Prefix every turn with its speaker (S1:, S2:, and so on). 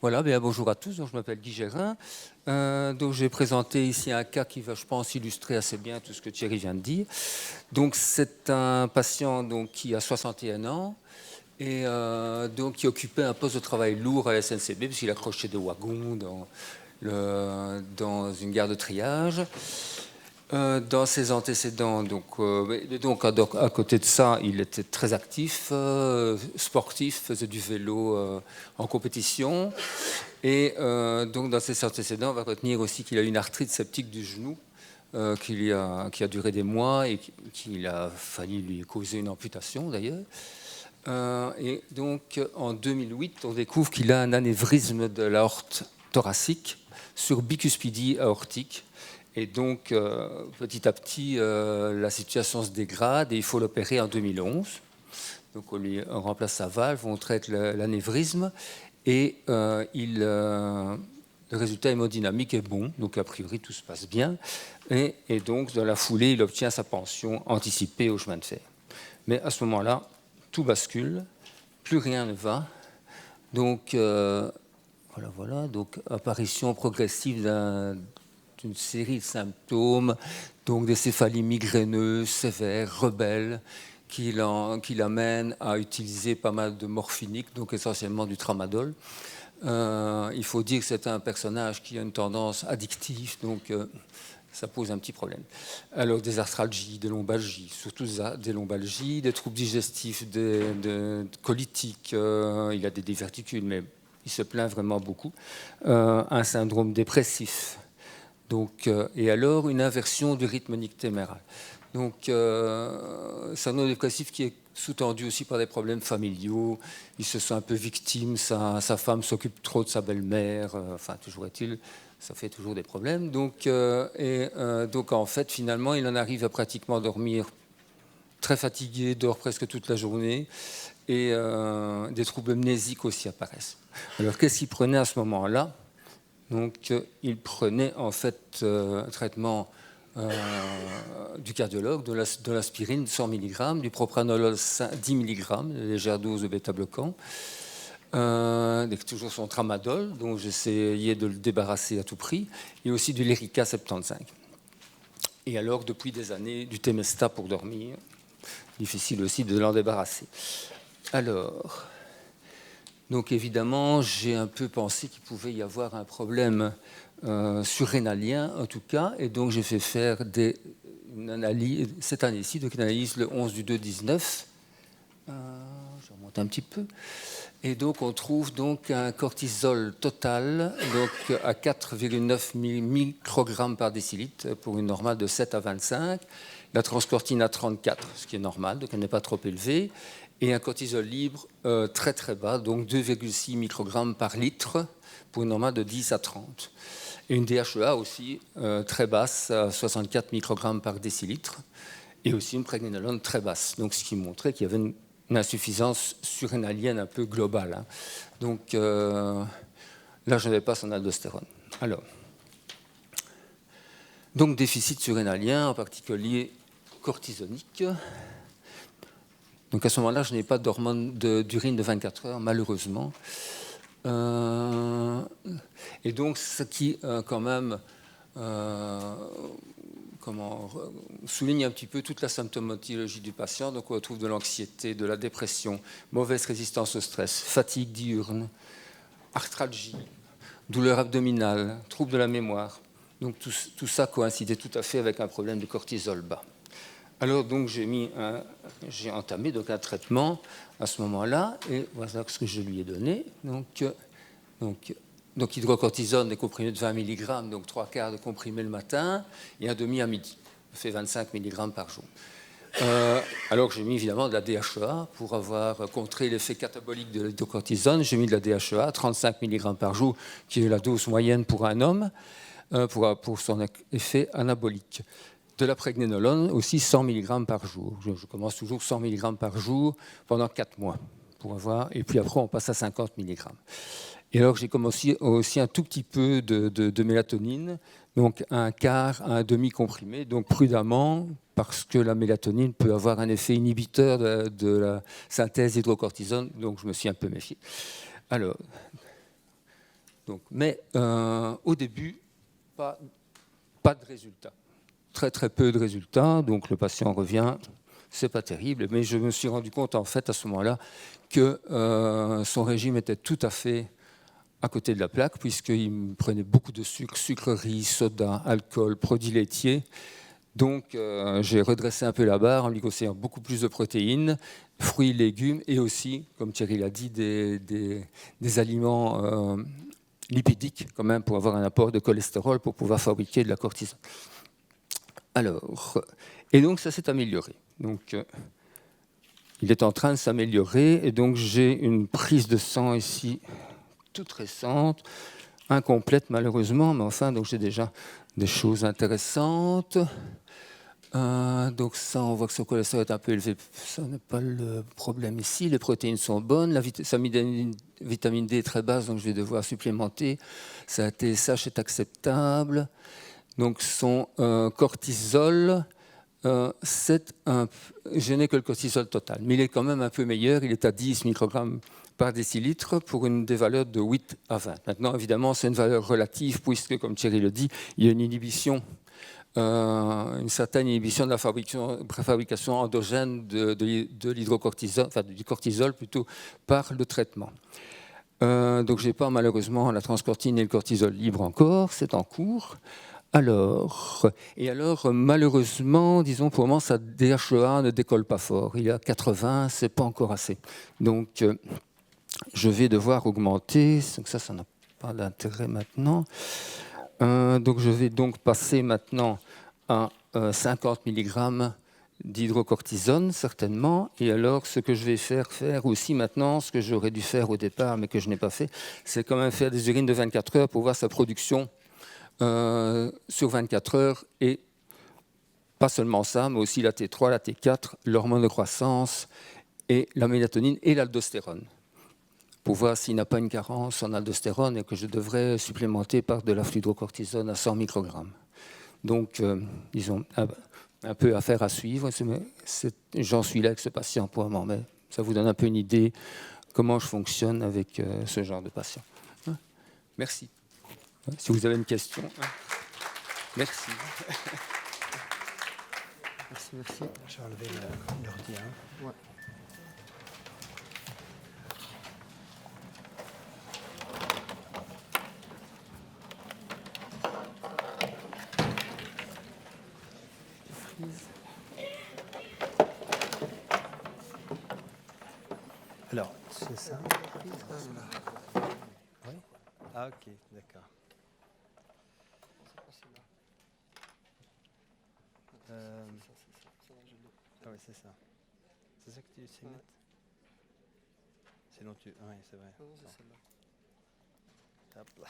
S1: Voilà, bien, bonjour à tous, donc, je m'appelle Guy Gérin. Donc j'ai présenté ici un cas qui va, je pense, illustrer assez bien tout ce que Thierry vient de dire. Donc c'est un patient donc, qui a 61 ans et donc, qui occupait un poste de travail lourd à la SNCB puisqu'il accrochait des wagons dans une gare de triage. Dans ses antécédents, donc à côté de ça, il était très actif, sportif, faisait du vélo en compétition. Et donc dans ses antécédents, on va retenir aussi qu'il a eu une arthrite septique du genou qui a duré des mois et qu'il a fallu lui causer une amputation d'ailleurs. Et donc en 2008, on découvre qu'il a un anévrisme de l'aorte thoracique sur bicuspidie aortique. Et donc, petit à petit, la situation se dégrade et il faut l'opérer en 2011. Donc, on remplace sa valve, on traite l'anévrisme et le résultat hémodynamique est bon. Donc, a priori, tout se passe bien. Et donc, dans la foulée, il obtient sa pension anticipée au chemin de fer. Mais à ce moment-là, tout bascule, plus rien ne va. Donc, voilà. Donc, apparition progressive d'une série de symptômes, donc des céphalies migraineuses, sévères, rebelles, qui l'amènent à utiliser pas mal de morphiniques, donc essentiellement du tramadol. Il faut dire que c'est un personnage qui a une tendance addictive, donc ça pose un petit problème. Alors des arthralgies, des lombalgies, surtout des lombalgies, des troubles digestifs, des cholitiques, il a des diverticules, mais il se plaint vraiment beaucoup. Un syndrome dépressif. Donc, et alors une inversion du rythme nictéméral. Donc, c'est un syndrome dépressif qui est sous-tendu aussi par des problèmes familiaux. Il se sent un peu victime, sa femme s'occupe trop de sa belle-mère, enfin, toujours est-il, ça fait toujours des problèmes. Donc, donc, en fait, finalement, il en arrive à pratiquement dormir très fatigué, dort presque toute la journée, et des troubles amnésiques aussi apparaissent. Alors, qu'est-ce qu'il prenait à ce moment-là ? Donc, il prenait en fait un traitement du cardiologue, de l'aspirine 100 mg, du propranolol 10 mg, de légère dose de bêta-bloquant, toujours son tramadol, dont j'essayais de le débarrasser à tout prix, et aussi du Lyrica 75. Et alors, depuis des années, du Temesta pour dormir, difficile aussi de l'en débarrasser. Alors... Donc évidemment, j'ai un peu pensé qu'il pouvait y avoir un problème surrénalien, en tout cas, et donc j'ai fait faire une analyse, cette année-ci, donc une analyse le 11/2/19. Je remonte un petit peu. Et donc on trouve donc un cortisol total donc à 4,9 microgrammes par décilitre pour une normale de 7 à 25. La transcortine à 34, ce qui est normal, donc elle n'est pas trop élevée. Et un cortisol libre très très bas, donc 2,6 microgrammes par litre pour une normale de 10 à 30. Et une DHEA aussi très basse, à 64 microgrammes par décilitre, et aussi une prégnénolone très basse. Donc ce qui montrait qu'il y avait une insuffisance surrénalienne un peu globale. Hein. Donc là, je n'avais pas son aldostérone. Alors, donc déficit surrénalien, en particulier cortisonique. Donc à ce moment-là, je n'ai pas d'hormone d'urine de 24 heures, malheureusement. Et donc, ce qui, quand même, souligne un petit peu toute la symptomatologie du patient. Donc on retrouve de l'anxiété, de la dépression, mauvaise résistance au stress, fatigue diurne, arthralgie, douleur abdominale, trouble de la mémoire. Donc tout ça coïncidait tout à fait avec un problème de cortisol bas. Alors donc j'ai entamé donc un traitement à ce moment-là, et voilà ce que je lui ai donné. Donc hydrocortisone, des comprimés de 20 mg, donc 3 quarts de comprimé le matin, et un demi à midi. Ça fait 25 mg par jour. Alors que j'ai mis évidemment de la DHEA pour avoir contré l'effet catabolique de l'hydrocortisone. J'ai mis de la DHEA, 35 mg par jour, qui est la dose moyenne pour un homme, pour son effet anabolique. De la prégnénolone, aussi 100 mg par jour. Je commence toujours 100 mg par jour pendant 4 mois, pour avoir, et puis après on passe à 50 mg. Et alors j'ai commencé aussi un tout petit peu de mélatonine, donc un quart à un demi comprimé, donc prudemment, parce que la mélatonine peut avoir un effet inhibiteur de la synthèse d'hydrocortisone, donc je me suis un peu méfié. Alors, Donc, mais au début, pas de résultats. Très très peu de résultats, donc le patient revient, c'est pas terrible, mais je me suis rendu compte en fait à ce moment-là que son régime était tout à fait à côté de la plaque, puisqu'il prenait beaucoup de sucre, sucreries, soda, alcool, produits laitiers. Donc j'ai redressé un peu la barre en lui conseillant beaucoup plus de protéines, fruits, légumes, et aussi, comme Thierry l'a dit, des aliments lipidiques quand même pour avoir un apport de cholestérol pour pouvoir fabriquer de la cortisone. Alors, et donc ça s'est amélioré. Donc il est en train de s'améliorer, et donc j'ai une prise de sang ici toute récente, incomplète malheureusement, mais enfin donc j'ai déjà des choses intéressantes. Donc ça, on voit que son cholestérol est un peu élevé, ça n'est pas le problème ici. Les protéines sont bonnes, la vitamine D est très basse, donc je vais devoir supplémenter. Sa TSH est acceptable. Donc son cortisol, je n'ai que le cortisol total, mais il est quand même un peu meilleur, il est à 10 microgrammes par décilitre pour une des valeurs de 8 à 20. Maintenant, évidemment, c'est une valeur relative, puisque, comme Thierry le dit, il y a une inhibition. Une certaine inhibition de la fabrication endogène de l'hydrocortisol, enfin du cortisol plutôt, par le traitement. Donc je n'ai pas malheureusement la transcortine et le cortisol libre encore, c'est en cours. Alors, malheureusement, disons pour le moment, sa DHEA ne décolle pas fort. Il est à 80, c'est pas encore assez. Donc je vais devoir augmenter, donc ça n'a pas d'intérêt maintenant. Donc je vais donc passer maintenant à 50 mg d'hydrocortisone, certainement. Et alors, ce que je vais faire aussi maintenant, ce que j'aurais dû faire au départ, mais que je n'ai pas fait, c'est quand même faire des urines de 24 heures pour voir sa production sur 24 heures. Et pas seulement ça, mais aussi la T3, la T4, l'hormone de croissance, et la mélatonine et l'aldostérone, pour voir s'il n'a pas une carence en aldostérone et que je devrais supplémenter par de la fludrocortisone à 100 microgrammes. Donc, disons, un peu affaire à suivre. J'en suis là avec ce patient pour le moment, mais ça vous donne un peu une idée comment je fonctionne avec ce genre de patient. Merci. Si vous avez une question. Merci.
S2: Merci. Je vais enlever l'ordi. Ouais. Alors, c'est ça. Oui. Ah, ok, d'accord. Ah oui, c'est ça. C'est ça que tu sais mettre. Sinon tu... Oui, c'est vrai. Non, c'est celle-là. Hop là.